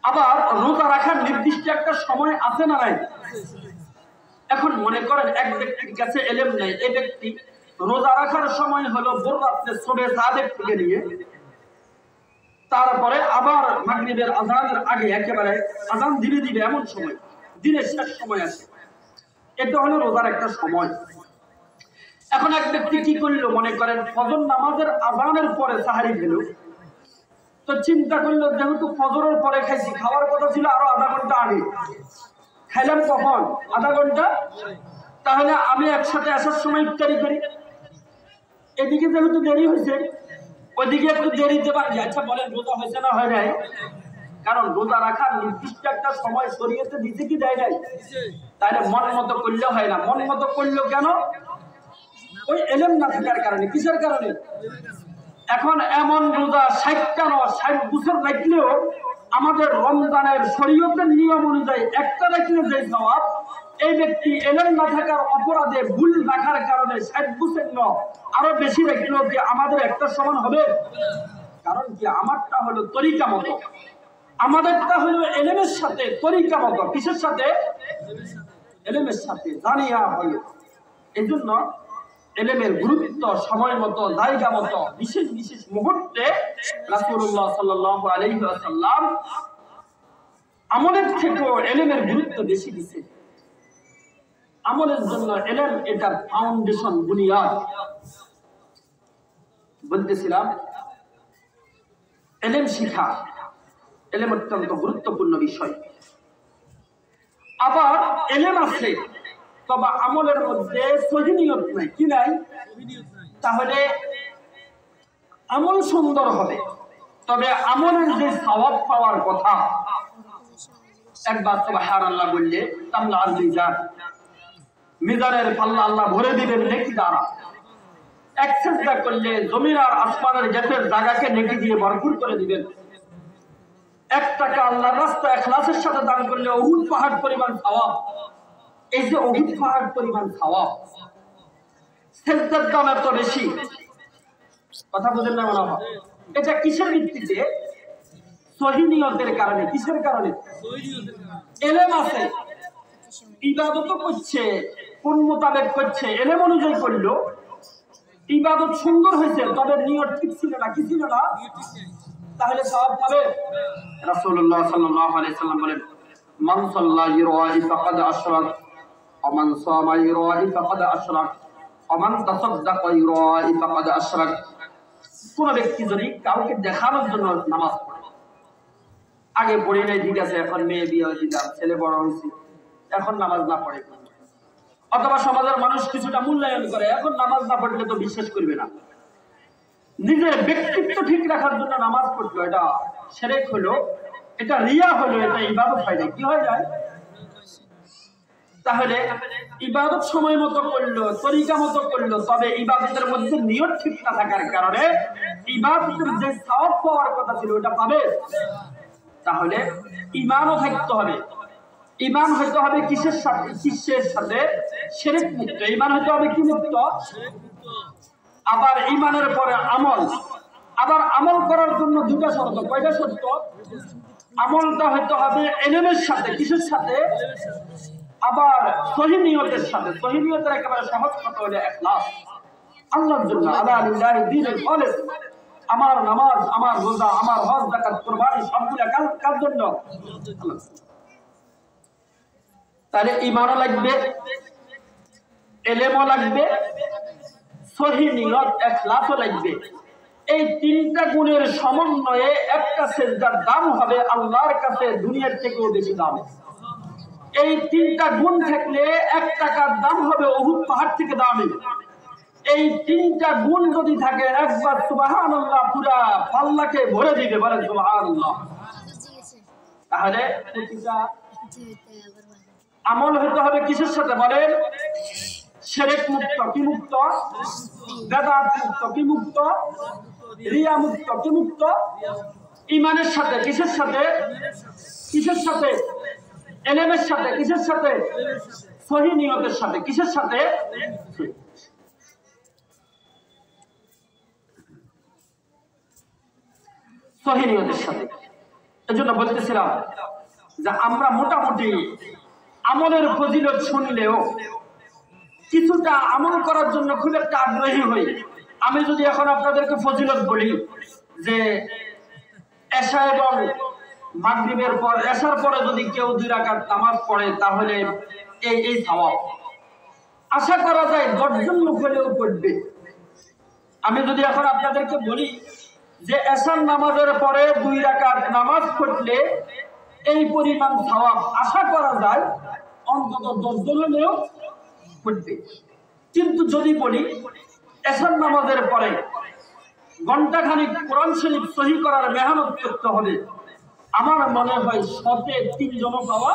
আবার রোজা রাখার নির্দিষ্ট একটা সময় আছে না নাই? এখন মনে করেন এক ব্যক্তির কাছে এলেম নেই, এই ব্যক্তি রোজা রাখার সময় হলো ভোর রাত্রে সবে সাদেক থেকে নিয়ে তারপরে আবার মাগরিবের আযানের আগে একেবারে আযান দিবে দিবে এমন সময়, দিনের শেষ সময় আছে, এটা হলো রোজার একটা সময়। এখন এক ব্যক্তি কি করলো, মনে করেন ফজর নামাজের আযানের পরে সাহারি খেল, তো চিন্তা করলো যেহেতু ফজরের পরে খাইছি, খাওয়ার কথা ছিল আরো আধা ঘন্টা আগে, খাইলাম কখন? আধা ঘন্টা। তাহলে আমি একসাথে আসার সময় ইফতারি করি, এদিকে যেহেতু দেরি হয়েছে ওইদিকে একটু দেরিতে পারি। আচ্ছা বলেন রোজা হয়েছে না হয় নাই? কারণ রোজা রাখার নির্দিষ্ট একটা সময় শরীয়তে দিতে কি দেয় নাই? তাহলে মন মতো করলে হয় না। মন মতো করলো কেন? ওই এলেম না থাকার কারণে। কিসের কারণে? এখন এমন রোজা 60 বছর রাখলেও আমাদের রমজানের শরীয়তের নিয়ম অনুযায়ী একটা রাখলে যে সওয়াব, এই ব্যক্তি এলেম না থাকার অপরাধে ভুল রাখার কারণে 60 বছর আরো বেশি রাখলেও কি আমাদের একটা সমান হবে? কারণ কি, আমারটা হলো তরিকা মতো, আমাদেরটা হলো এলেমের সাথে তরিকা মতো। কিসের সাথে? এলেমের সাথে জানিয়া হলো। এই জন্য এলেমের গুরুত্ব সময় মতো জায়গা মতো বিশেষ বিশেষ মুহূর্তে রাসূলুল্লাহ সাল্লাল্লাহু আলাইহি ওয়াসাল্লাম আমলের থেকেও এলেমের গুরুত্ব বেশি দিয়েছে। আমলের জন্য এলেম এটা ফাউন্ডেশন, বুনিয়াদ। বলতেছিলাম এলেম শিখা, এলেম অত্যন্ত গুরুত্বপূর্ণ বিষয়। আবার এলেম আছে তবে আমলের মধ্যে সহি নিয়ত নাই। কি নাই? তাহলে আমল সুন্দর হবে, তবে আমলের যে সওয়াব পাওয়ার কথা, একবার সুবহানাল্লাহ বললে তামলা আল মিজান, মিজানের পাল্লা আল্লাহ ভরে দিবেন নেকি দ্বারা। এক সিজদা করলে জমিন আর আসমানের গেটের জায়গাকে নেকি দিয়ে ভরপুর করে দিবেন। 1 টাকা আল্লাহর রাস্তায় ইখলাসের সাথে দান করলে উহুদ পাহাড় পরিমাণ সওয়াব। এই যে উহুদ পাহাড় পরিমাণ সওয়াব, সিজদার দাম এত বেশি, কথা বুঝেন না মনে হয়? এটা কিসের ভিত্তিতে? সহি নিয়তের কারণে। কিসের কারণে? এলেম আছে, ইবাদত করছে, কোন মোতাবেক করছে, এলেম অনুযায়ী করলো, ইবাদত সুন্দর হয়েছে, তবে নিয়ত ঠিক ছিল না। কি ছিল না? তাহলে সওয়াব পাবে। রাসূলুল্লাহ সাল্লাল্লাহু আলাইহি সাল্লাম বলেন, মান সাল্লা ইরাহি ফাকাদ আশরাক ওয়া মান সামা ইরাহি ফাকাদ আশরাক ওয়া মান তাসাদদাকা ইরাহি ফাকাদ আশরাক। কোন ব্যক্তি যদি কাউকে দেখানোর জন্য নামাজ পড়ে, আগে পড়ে নাই ঠিক আছে, এখন মেয়ে বিয়ে দিলাম, ছেলে বড় হয়েছে, এখন নামাজ না পড়ে, অথবা সমাজের মানুষ কিছুটা মূল্যায়ন করে, এখন নামাজ না পড়লে তো বিশ্বাস করবে না, নিজের ব্যক্তিত্ব ঠিক রাখার জন্য নামাজ পড়লো, এটা শিরক হলো, এটা রিয়া হলো, এটা ইবাদত হয় না। কি হয়ে যায়? তাহলে ইবাদত সময় মতো করলো, তরিকা মতো করলো, তবে ইবাদতের মধ্যে নিয়ত ঠিক না থাকার কারণে ইবাদতের যে সওয়াব পাওয়ার কথা ছিল ওটা পাবে। তাহলে ঈমানও থাকতে হবে। ঈমান হইতে হবে কিসের সাথে? কিসের সাথে? শিরক মুক্ত। ঈমান হইতে হবে কি মুক্ত? আবার ঈমানের পরে আমল। আবার আমল করার জন্য দুটা শর্ত। কয়টা শর্ত? আমলটা হইতে হবে ইলমের সাথে। কিসের সাথে? আবার সহি নিয়তের সাথে। সহি নিয়তের একেবারে সহজ কথা হলো ইখলাস, আল্লাহর জন্য। আলা লিল্লাহি দীনুল খালিস। আমার নামাজ, আমার রোজা, আমার হজ, যাকাত, কুরবানি সবগুলা কার জন্য? আল্লাহ। তাহলে ঈমানও লাগবে, ইলমও লাগবে, সহি নিয়ত, ইখলাসও লাগবে। এই তিনটা গুণের সমন্বয়ে একটা সিজদার দাম হবে আল্লাহর কাছে দুনিয়ার থেকেও বেশি দাম। এই তিনটা গুণ থাকলে 1 টাকার দাম হবে উহুদ পাহাড় থেকে দামি। এই তিনটা গুণ যদি থাকে, একবার সুবহানাল্লাহ পুরা পাল্লাকে ভরে দিবে। বলেন সুবহানাল্লাহ। তাহলে প্রতিটা আমল হইতে হবে কিসের সাথে? বলেন শিরক মুক্ত। কি মুক্ত? বেদাত মুক্ত। কি মুক্ত? রিয়া মুক্ত। কি মুক্ত? ঈমানের সাথে। কিসের সাথে? কিসের সাথে? ইলমের সাথে। কিসের সাথে? সহি নিয়তের সাথে। কিসের সাথে? সহি নিয়তের সাথে। এজন্য বলতেছিলাম যে আমরা মোটামুটি আমলের ফজিলত শুনলেও কিছুটা আমল করার জন্য খুব একটা আগ্রহী হই। আমি যদি এখন আপনাদেরকে ফজিলত বলি যে এশা এবং মাগরিবের পর, এশার পরে যদি কেউ 2 রাকাত নামাজ পড়ে তাহলে এই সওয়াব আশা করা যায় 10 জন লোক হলেও পড়বে। আমি যদি এখন আপনাদেরকে বলি যে এশার নামাজের পরে 2 রাকাত নামাজ পড়লে এই পরিমাণ সওয়াব আশা করা যায় অন্তত 10 জন হলেও পড়বে। কিন্তু যদি বলি এশার নামাজের পরে ঘন্টাখানিক কোরআন শরীফ সহি করার মেহনত করতে হবে, আমার মনে হয় 3 জনও পাওয়া।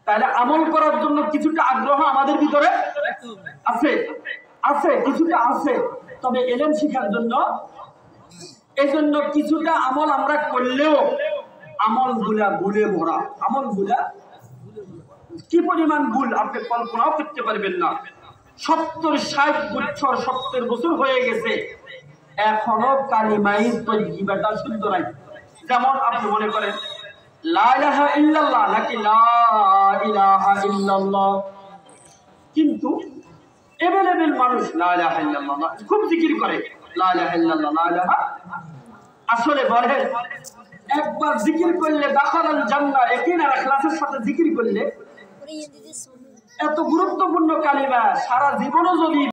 তাহলে আমল করার জন্য কিছুটা আগ্রহ আমাদের ভিতরে আছে, আছে কিছুটা আছে, তবে এলেম শিখার জন্য এজন্য কিছুটা আমল আমরা করলেও আমলগুলা ভুলে ভরা। আমলগুলা কি পরিমাণ ভুল আপনি কল্পনাও করতে পারবেন না। 70-60 বছর 70 বছর হয়ে গেছে, এখনো কালিমাই তাইয়্যিবাটা শুদ্ধ নাই। যেমন আপনি মনে করেন লা ইলাহা ইল্লাল্লাহ নাকি লা ইলাহা ইল্লাল্লাহ, কিন্তু এভেলেবেল মানুষ লা ইলাহা ইল্লাল্লাহ খুব জিকির করে, লা ইলাহা ইল্লাল্লাহ লা ইলাহা। আসলে বলেন একবার জিকির করলে দাখালাল জান্নাহ, ইয়াকিন আর ইখলাসের সাথে জিকির করলে এত গুরুত্বপূর্ণ কালিমা সারা জীবনও যদি